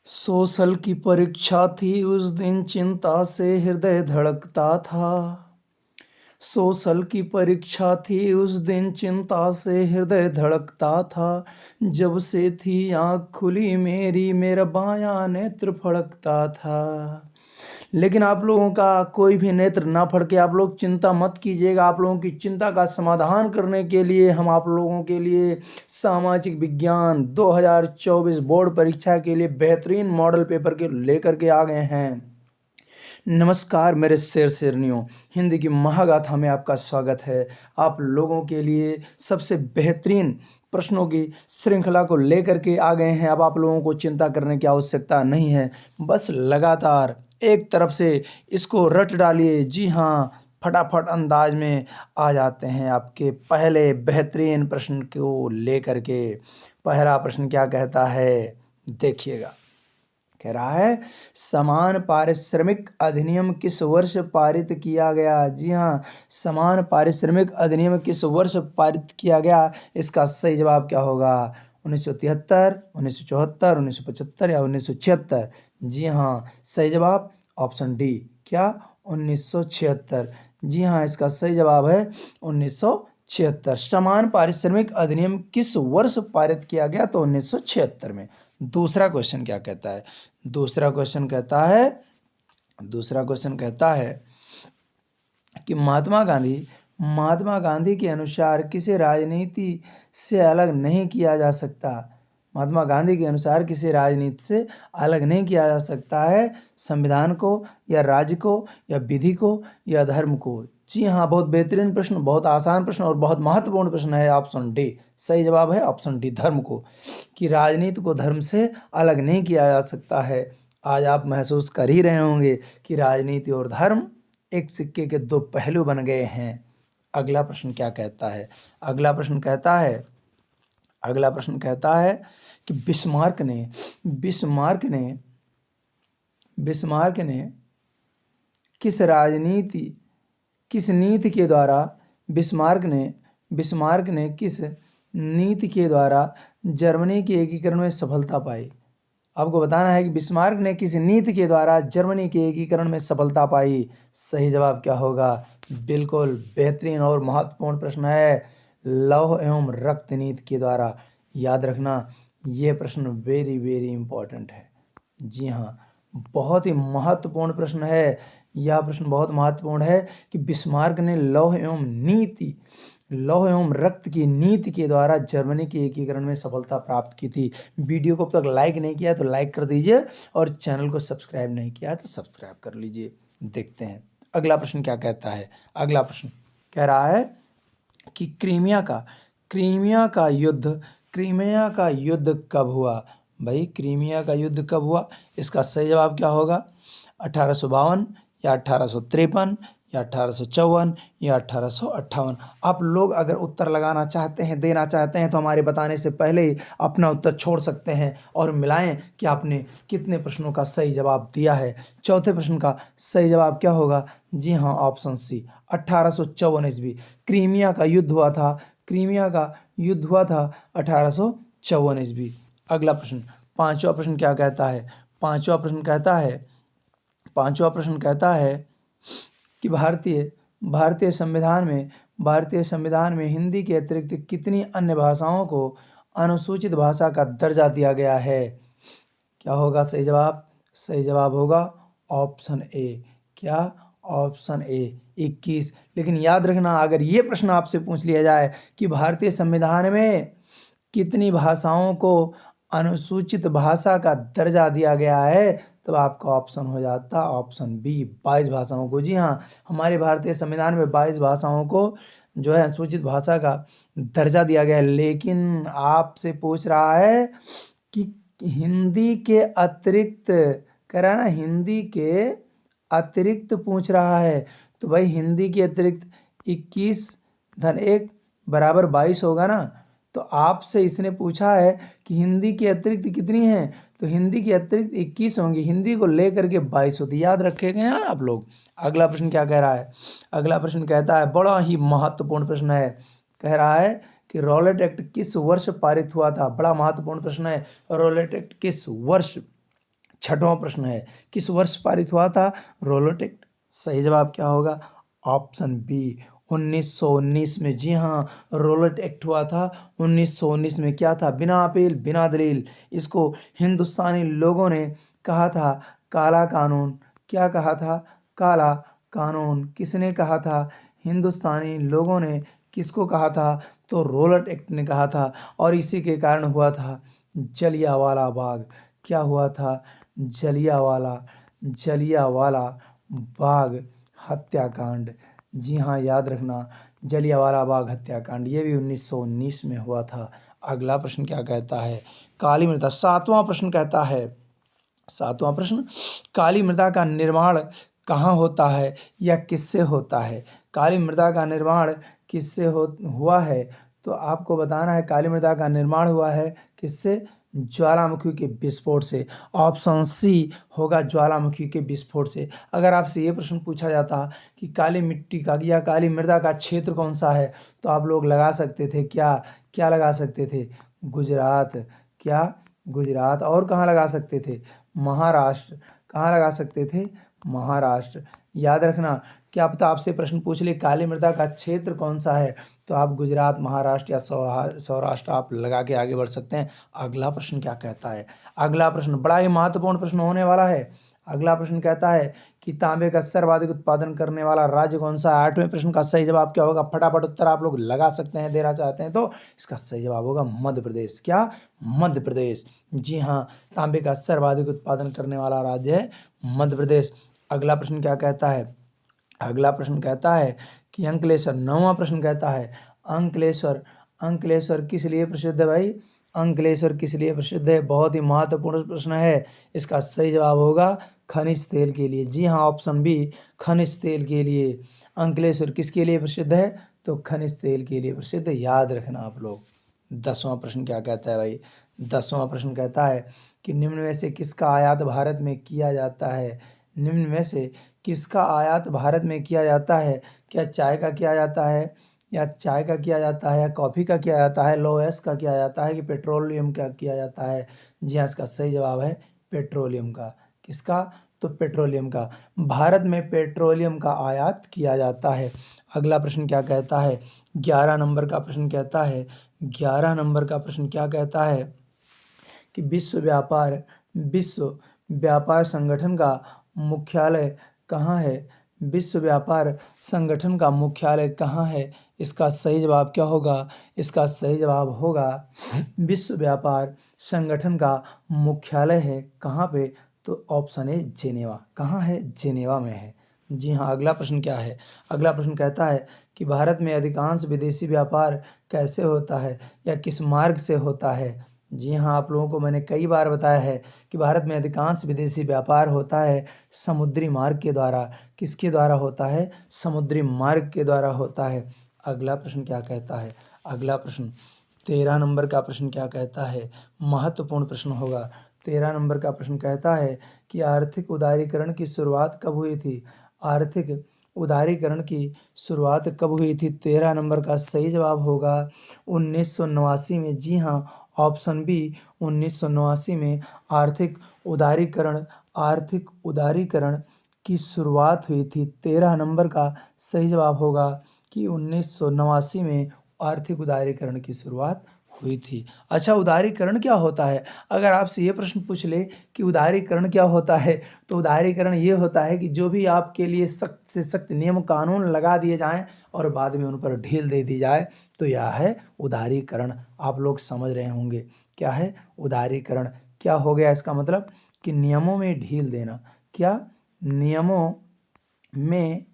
Social की परीक्षा थी उस दिन चिंता से हृदय धड़कता था। सोशल की परीक्षा थी उस दिन चिंता से हृदय धड़कता था। जब से थी आँख खुली मेरी मेरा बायां नेत्र फड़कता था। लेकिन आप लोगों का कोई भी नेत्र ना फड़के, आप लोग चिंता मत कीजिएगा। आप लोगों की चिंता का समाधान करने के लिए हम आप लोगों के लिए सामाजिक विज्ञान 2024 बोर्ड परीक्षा के लिए बेहतरीन मॉडल पेपर के लेकर के आ गए हैं। नमस्कार मेरे शेर शेरनियों, हिंदी की महागाथा में आपका स्वागत है। आप लोगों के लिए सबसे बेहतरीन प्रश्नों की श्रृंखला को लेकर के आ गए हैं। अब आप लोगों को चिंता करने की आवश्यकता नहीं है, बस लगातार एक तरफ से इसको रट डालिए। जी हाँ, फटाफट अंदाज में आ जाते हैं आपके पहले बेहतरीन प्रश्न को लेकर के। पहला प्रश्न क्या कहता है, देखिएगा। कह रहा है, समान पारिश्रमिक अधिनियम किस वर्ष पारित किया गया? जी हाँ, समान पारिश्रमिक अधिनियम किस वर्ष पारित किया गया? इसका सही जवाब क्या होगा? 1973, 1974, 1975 या 1976? जी हाँ, सही जवाब ऑप्शन डी। क्या? 1976। जी हाँ, इसका सही जवाब है 1976। समान पारिश्रमिक अधिनियम किस वर्ष पारित किया गया? तो 1976 में। दूसरा क्वेश्चन क्या कहता है? दूसरा क्वेश्चन कहता है कि महात्मा गांधी के अनुसार किसे राजनीति से अलग नहीं किया जा सकता? महात्मा गांधी के अनुसार किसी राजनीति से अलग नहीं किया जा सकता है? संविधान को, या राज्य को, या विधि को, या धर्म को? जी हाँ, बहुत बेहतरीन प्रश्न, बहुत आसान प्रश्न और बहुत महत्वपूर्ण प्रश्न है। ऑप्शन डी सही जवाब है। ऑप्शन डी, धर्म को, कि राजनीति को धर्म से अलग नहीं किया जा सकता है। आज आप महसूस कर ही रहे होंगे कि राजनीति और धर्म एक सिक्के के दो पहलू बन गए हैं। अगला प्रश्न क्या कहता है? अगला प्रश्न कहता है कि बिस्मार्क ने किस नीति के द्वारा किस नीति के द्वारा जर्मनी के एकीकरण में सफलता पाई? आपको बताना है कि बिस्मार्क ने किस नीति के द्वारा जर्मनी के एकीकरण में सफलता पाई। सही जवाब क्या होगा? बिल्कुल बेहतरीन और महत्वपूर्ण प्रश्न है, लौह एवं रक्त नीति के द्वारा। याद रखना, ये प्रश्न वेरी वेरी इंपॉर्टेंट है। जी हाँ, बहुत ही महत्वपूर्ण प्रश्न है। यह प्रश्न बहुत महत्वपूर्ण है कि बिस्मार्क ने लौह एवं रक्त की नीति के द्वारा जर्मनी के एकीकरण में सफलता प्राप्त की थी। वीडियो को अब तक लाइक नहीं किया तो लाइक कर दीजिए, और चैनल को सब्सक्राइब नहीं किया तो सब्सक्राइब कर लीजिए। देखते हैं अगला प्रश्न क्या कहता है। अगला प्रश्न कह रहा है कि क्रीमिया का युद्ध कब हुआ? भाई, क्रीमिया का युद्ध कब हुआ? इसका सही जवाब क्या होगा? 1852 या 1853 या 1854 या 1858? आप लोग अगर उत्तर लगाना चाहते हैं, देना चाहते हैं, तो हमारे बताने से पहले ही अपना उत्तर छोड़ सकते हैं और मिलाएं कि आपने कितने प्रश्नों का सही जवाब दिया है। चौथे प्रश्न का सही जवाब क्या होगा? जी हाँ, ऑप्शन सी, 1854 ईस्वी क्रीमिया का युद्ध हुआ था। 1854 ईस्वी। अगला प्रश्न, पांचवा प्रश्न क्या कहता है? पांचवा प्रश्न कहता है कि भारतीय संविधान में हिंदी के अतिरिक्त कितनी अन्य भाषाओं को अनुसूचित भाषा का दर्जा दिया गया है? क्या होगा सही जवाब? सही जवाब होगा ऑप्शन ए। क्या? Option A, 21। लेकिन याद रखना, अगर ये प्रश्न आपसे पूछ लिया जाए कि भारतीय संविधान में कितनी भाषाओं को अनुसूचित भाषा का दर्जा दिया गया है, तो आपका ऑप्शन हो जाता ऑप्शन बी, 22 भाषाओं को। जी हाँ, हमारे भारतीय संविधान में 22 भाषाओं को जो है अनुसूचित भाषा का दर्जा दिया गया है। लेकिन आपसे पूछ रहा है कि हिंदी के अतिरिक्त, कह रहा है ना, हिंदी के अतिरिक्त पूछ रहा है। तो भाई, हिंदी के अतिरिक्त 21 धन 1 बराबर 22 होगा ना। तो आपसे इसने पूछा है कि हिंदी के अतिरिक्त कितनी है, तो हिंदी के अतिरिक्त 21 होंगी, हिंदी को लेकर के 22 होती। याद रखेंगे यार आप लोग। अगला प्रश्न क्या कह रहा है? अगला प्रश्न कहता है, बड़ा ही महत्वपूर्ण प्रश्न है। कह रहा है कि रॉलेट एक्ट किस वर्ष पारित हुआ था? बड़ा महत्वपूर्ण प्रश्न है। रॉलेट एक्ट किस वर्ष छठवां प्रश्न है, किस वर्ष पारित हुआ था रोलेट एक्ट? सही जवाब क्या होगा? ऑप्शन बी 1919 में। जी हाँ, रोलेट एक्ट हुआ था 1919 में। क्या था? बिना अपील बिना दलील इसको हिंदुस्तानी लोगों ने कहा था काला कानून। क्या कहा था? काला कानून। किसने कहा था? हिंदुस्तानी लोगों ने। किसको कहा था? तो रोलेट एक्ट ने कहा था। और इसी के कारण हुआ था जलियांवाला बाग। क्या हुआ था? जलियांवाला बाग हत्याकांड। जी हाँ, याद रखना, जलियांवाला बाग हत्याकांड ये भी 1919 में हुआ था। अगला प्रश्न क्या कहता है? काली मृदा। सातवां प्रश्न कहता है, सातवां प्रश्न, काली मृदा का निर्माण कहाँ होता है या किससे होता है? काली मृदा का निर्माण किससे हुआ है? तो आपको बताना है काली मृदा का निर्माण हुआ है किससे? ज्वालामुखी के विस्फोट से। ऑप्शन सी होगा ज्वालामुखी के विस्फोट से। अगर आपसे ये प्रश्न पूछा जाता कि काली मिट्टी का या काली मृदा का क्षेत्र कौन सा है, तो आप लोग लगा सकते थे क्या? क्या लगा सकते थे? गुजरात। क्या? गुजरात। और कहाँ लगा सकते थे? महाराष्ट्र। कहाँ लगा सकते थे? महाराष्ट्र। याद रखना, क्या पता आपसे प्रश्न पूछ ले काली मृदा का क्षेत्र कौन सा है, तो आप गुजरात, महाराष्ट्र या सौराष्ट्र आप लगा के आगे बढ़ सकते हैं। अगला प्रश्न क्या कहता है? अगला प्रश्न बड़ा ही महत्वपूर्ण प्रश्न होने वाला है। अगला प्रश्न कहता है कि तांबे का सर्वाधिक उत्पादन करने वाला राज्य कौन सा है? 8वें प्रश्न का सही जवाब क्या होगा? फटाफट उत्तर आप लोग लगा सकते हैं, देना चाहते हैं तो। इसका सही जवाब होगा मध्य प्रदेश। क्या? मध्य प्रदेश। जी हाँ, तांबे का सर्वाधिक उत्पादन करने वाला राज्य है मध्य प्रदेश। अगला प्रश्न क्या कहता है? अगला प्रश्न कहता है कि अंकलेश्वर। 9वां प्रश्न कहता है अंकलेश्वर। अंकलेश्वर किस लिए प्रसिद्ध है भाई? अंकलेश्वर किस लिए प्रसिद्ध है? बहुत ही महत्वपूर्ण प्रश्न है। इसका सही जवाब होगा खनिज तेल के लिए। जी हाँ, ऑप्शन बी खनिज तेल के लिए। अंकलेश्वर किसके लिए प्रसिद्ध है? तो खनिज तेल के लिए प्रसिद्ध है। याद रखना आप लोग। 10वां प्रश्न क्या कहता है भाई? 10वां प्रश्न कहता है कि निम्न में से किसका आयात भारत में किया जाता है? निम्न में से किसका आयात भारत में किया जाता है? क्या चाय का किया जाता है, या चाय का किया जाता है, या कॉफ़ी का किया जाता है, लोएस का किया जाता है, कि पेट्रोलियम का किया जाता है? जी हाँ, इसका सही जवाब है पेट्रोलियम का। किसका? तो पेट्रोलियम का। भारत में पेट्रोलियम का आयात किया जाता है। अगला प्रश्न क्या कहता है? 11 नंबर का प्रश्न कहता है, 11 नंबर का प्रश्न क्या कहता है कि विश्व व्यापार संगठन का मुख्यालय कहाँ है? विश्व व्यापार संगठन का मुख्यालय कहाँ है? इसका सही जवाब क्या होगा? इसका सही जवाब होगा विश्व व्यापार संगठन का मुख्यालय है कहाँ पे? तो ऑप्शन है जेनेवा। कहाँ है? जेनेवा में है। जी हाँ, अगला प्रश्न क्या है? अगला प्रश्न कहता है कि भारत में अधिकांश विदेशी व्यापार कैसे होता है या किस मार्ग से होता है? जी हाँ, आप लोगों को मैंने कई बार बताया है कि भारत में अधिकांश विदेशी व्यापार होता है समुद्री मार्ग के द्वारा। किसके द्वारा होता है? समुद्री मार्ग के द्वारा होता है। अगला प्रश्न क्या कहता है? अगला प्रश्न 13 नंबर का प्रश्न क्या कहता है? महत्वपूर्ण प्रश्न होगा। 13 नंबर का प्रश्न कहता है कि आर्थिक उदारीकरण की शुरुआत कब हुई थी? आर्थिक उदारीकरण की शुरुआत कब हुई थी? 13 नंबर का सही जवाब होगा 1989 में। जी हाँ, ऑप्शन बी 1989 में आर्थिक उदारीकरण की शुरुआत हुई थी। 13 नंबर का सही जवाब होगा कि 1989 में आर्थिक उदारीकरण की शुरुआत हुई थी। अच्छा, उदारीकरण क्या होता है? अगर आपसे ये प्रश्न पूछ ले कि उदारीकरण क्या होता है, तो उदारीकरण ये होता है कि जो भी आपके लिए सख्त से सख्त नियम कानून लगा दिए जाएं और बाद में उन पर ढील दे दी जाए, तो यह है उदारीकरण। आप लोग समझ रहे होंगे क्या है उदारीकरण। क्या हो गया इसका मतलब? कि नियमों में ढील देना। क्या? नियमों में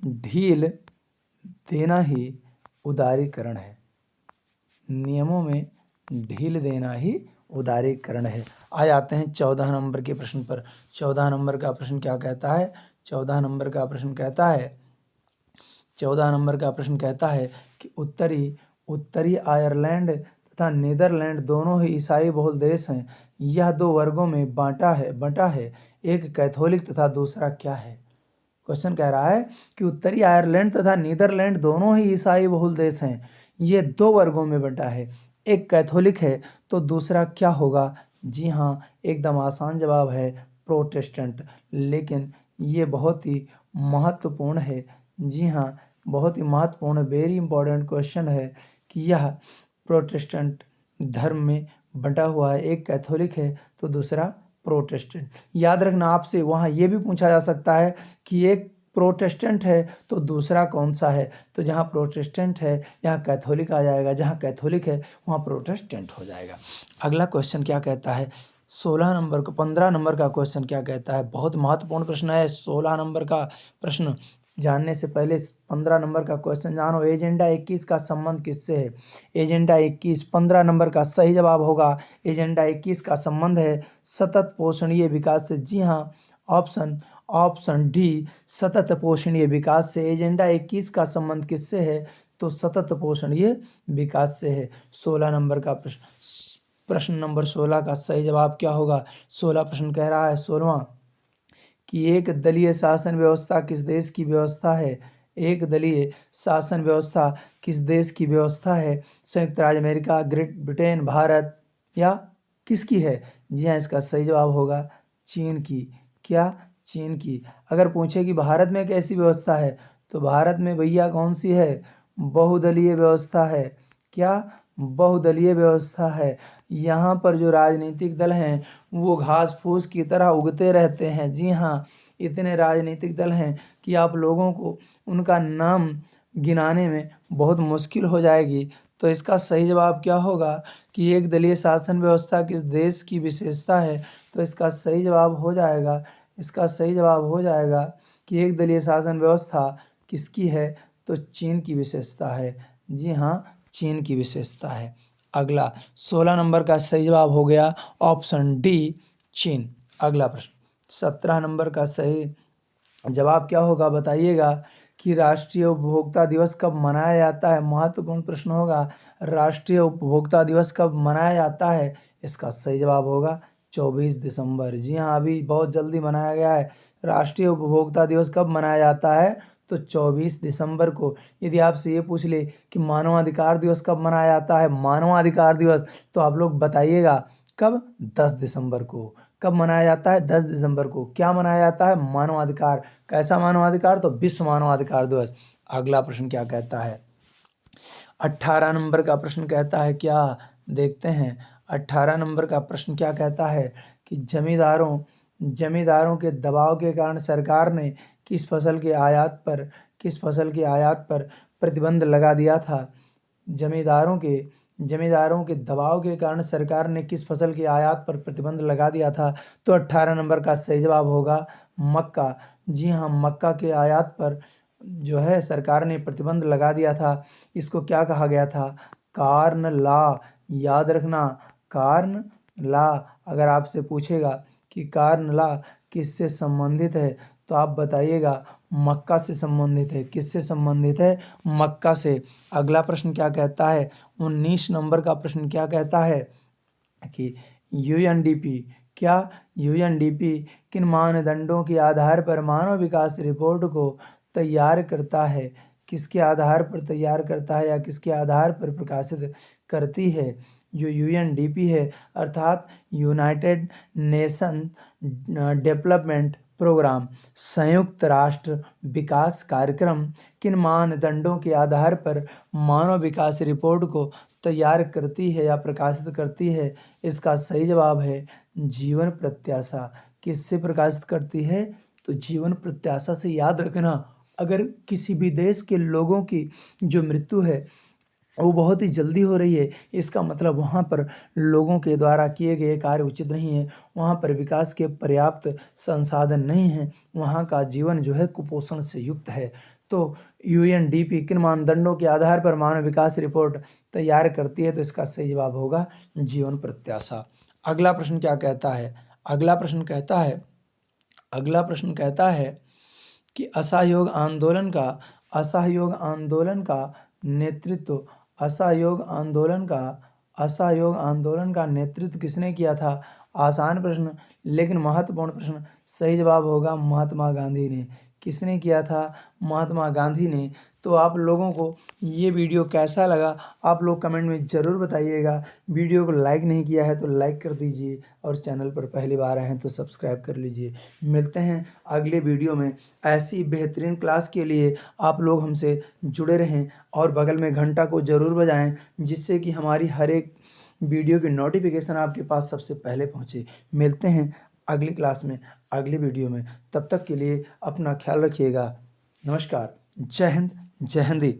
ढील देना ही उदारीकरण है। नियमों में ढील देना ही उदारीकरण है। आ जाते हैं 14 नंबर के प्रश्न पर। 14 नंबर का प्रश्न क्या कहता है? 14 नंबर का प्रश्न कहता है 14 नंबर का प्रश्न कहता है कि उत्तरी आयरलैंड तथा नीदरलैंड दोनों ही ईसाई बहुल देश हैं। यह दो वर्गों में बंटा है। एक कैथोलिक तथा दूसरा क्या है? क्वेश्चन कह रहा है कि उत्तरी आयरलैंड तथा नीदरलैंड दोनों ही ईसाई बहुल देश हैं। ये दो वर्गों में बंटा है, एक कैथोलिक है तो दूसरा क्या होगा? जी हाँ, एकदम आसान जवाब है प्रोटेस्टेंट, लेकिन ये बहुत ही महत्वपूर्ण है। जी हाँ, बहुत ही महत्वपूर्ण, वेरी इंपॉर्टेंट क्वेश्चन है कि यह प्रोटेस्टेंट धर्म में बंटा हुआ है, एक कैथोलिक है तो दूसरा प्रोटेस्टेंट। याद रखना, आपसे वहाँ ये भी पूछा जा सकता है कि एक प्रोटेस्टेंट है तो दूसरा कौन सा है, तो जहाँ प्रोटेस्टेंट है यहाँ कैथोलिक आ जाएगा, जहाँ कैथोलिक है वहाँ प्रोटेस्टेंट हो जाएगा। अगला क्वेश्चन क्या कहता है, 16 नंबर का 15 नंबर का क्वेश्चन क्या कहता है, बहुत महत्वपूर्ण प्रश्न है। 16 नंबर का प्रश्न जानने से पहले 15 नंबर का क्वेश्चन जानो। एजेंडा 21 का संबंध किससे है? एजेंडा 21 15 नंबर का सही जवाब होगा। एजेंडा 21 का संबंध है सतत पोषणीय विकास से। जी हाँ, ऑप्शन ऑप्शन डी, सतत पोषणीय विकास से। एजेंडा 21 का संबंध किससे है? तो सतत पोषणीय विकास से है। 16 नंबर का प्रश्न नंबर 16 का सही जवाब क्या होगा? 16 प्रश्न कह रहा है 16वां कि एक दलीय शासन व्यवस्था किस देश की व्यवस्था है? एक दलीय शासन व्यवस्था किस देश की व्यवस्था है? संयुक्त राज्य अमेरिका, ग्रेट ब्रिटेन, भारत या किसकी है? जी हाँ, इसका सही जवाब होगा चीन की। क्या? चीन की। अगर पूछे कि भारत में कैसी व्यवस्था है, तो भारत में भैया कौन सी है? बहुदलीय व्यवस्था है। क्या? बहुदलीय व्यवस्था है। यहाँ पर जो राजनीतिक दल हैं वो घास फूस की तरह उगते रहते हैं। जी हाँ, इतने राजनीतिक दल हैं कि आप लोगों को उनका नाम गिनाने में बहुत मुश्किल हो जाएगी। तो इसका सही जवाब क्या होगा कि एक दलीय शासन व्यवस्था किस देश की विशेषता है? तो इसका सही जवाब हो जाएगा, इसका सही जवाब हो जाएगा कि एक दलीय शासन व्यवस्था किसकी है? तो चीन की विशेषता है। जी हाँ, चीन की विशेषता है। अगला 16 नंबर का सही जवाब हो गया ऑप्शन डी, चीन। अगला प्रश्न 17 नंबर का सही जवाब क्या होगा बताइएगा कि राष्ट्रीय उपभोक्ता दिवस कब मनाया जाता है? महत्वपूर्ण प्रश्न होगा। राष्ट्रीय उपभोक्ता दिवस कब मनाया जाता है? इसका सही जवाब होगा 24 दिसंबर। जी हाँ, अभी बहुत जल्दी मनाया गया है। राष्ट्रीय उपभोक्ता दिवस कब मनाया जाता है? तो 24 दिसंबर को। यदि आपसे ये पूछ ले कि मानवाधिकार दिवस कब मनाया जाता है, मानवाधिकार दिवस, तो आप लोग बताइएगा कब? 10 दिसंबर को। कब मनाया जाता है? 10 दिसंबर को। क्या मनाया जाता है? मानवाधिकार। कैसा मानवाधिकार? तो विश्व मानवाधिकार दिवस। अगला प्रश्न क्या कहता है? 18 नंबर का प्रश्न कहता है क्या? देखते हैं 18 नंबर का प्रश्न क्या कहता है कि जमींदारों के दबाव के कारण सरकार ने किस फसल के आयात पर प्रतिबंध लगा दिया था? जमींदारों के दबाव के कारण सरकार ने किस फसल के आयात पर प्रतिबंध लगा दिया था? तो 18 नंबर का सही जवाब होगा मक्का। जी हाँ, मक्का के आयात पर जो है सरकार ने प्रतिबंध लगा दिया था। इसको क्या कहा गया था? Corn law. याद रखना, कार्न लॉ। अगर आपसे पूछेगा कि कार्न लॉ किससे संबंधित है, तो आप बताइएगा मक्का से संबंधित है। किससे संबंधित है? मक्का से। अगला प्रश्न क्या कहता है? 19 नंबर का प्रश्न क्या कहता है कि यूएनडीपी, क्या यूएनडीपी किन मानदंडों के आधार पर मानव विकास रिपोर्ट को तैयार करता है? किसके आधार पर तैयार करता है या किसके आधार पर प्रकाशित करती है? जो यूएनडीपी है अर्थात यूनाइटेड नेशन डेवलपमेंट प्रोग्राम, संयुक्त राष्ट्र विकास कार्यक्रम, किन मानदंडों के आधार पर मानव विकास रिपोर्ट को तैयार करती है या प्रकाशित करती है? इसका सही जवाब है जीवन प्रत्याशा। किससे प्रकाशित करती है? तो जीवन प्रत्याशा से। याद रखना, अगर किसी भी देश के लोगों की जो मृत्यु है वो बहुत ही जल्दी हो रही है, इसका मतलब वहाँ पर लोगों के द्वारा किए गए कार्य उचित नहीं है, वहाँ पर विकास के पर्याप्त संसाधन नहीं हैं, वहाँ का जीवन जो है कुपोषण से युक्त है। तो यूएनडीपी किन मानदंडों के आधार पर मानव विकास रिपोर्ट तैयार करती है? तो इसका सही जवाब होगा जीवन प्रत्याशा। अगला प्रश्न क्या कहता है? अगला प्रश्न कहता है कि असहयोग आंदोलन का नेतृत्व किसने किया था? आसान प्रश्न लेकिन महत्वपूर्ण प्रश्न। सही जवाब होगा महात्मा गांधी ने। किसने किया था? महात्मा गांधी ने। तो आप लोगों को ये वीडियो कैसा लगा आप लोग कमेंट में ज़रूर बताइएगा। वीडियो को लाइक नहीं किया है तो लाइक कर दीजिए और चैनल पर पहली बार आए हैं तो सब्सक्राइब कर लीजिए। मिलते हैं अगले वीडियो में। ऐसी बेहतरीन क्लास के लिए आप लोग हमसे जुड़े रहें और बगल में घंटा को ज़रूर बजाएं, जिससे कि हमारी हर एक वीडियो की नोटिफिकेशन आपके पास सबसे पहले पहुंचे। मिलते हैं अगली क्लास में, अगली वीडियो में। तब तक के लिए अपना ख्याल रखिएगा। नमस्कार। जय हिंद, जय हिंदी।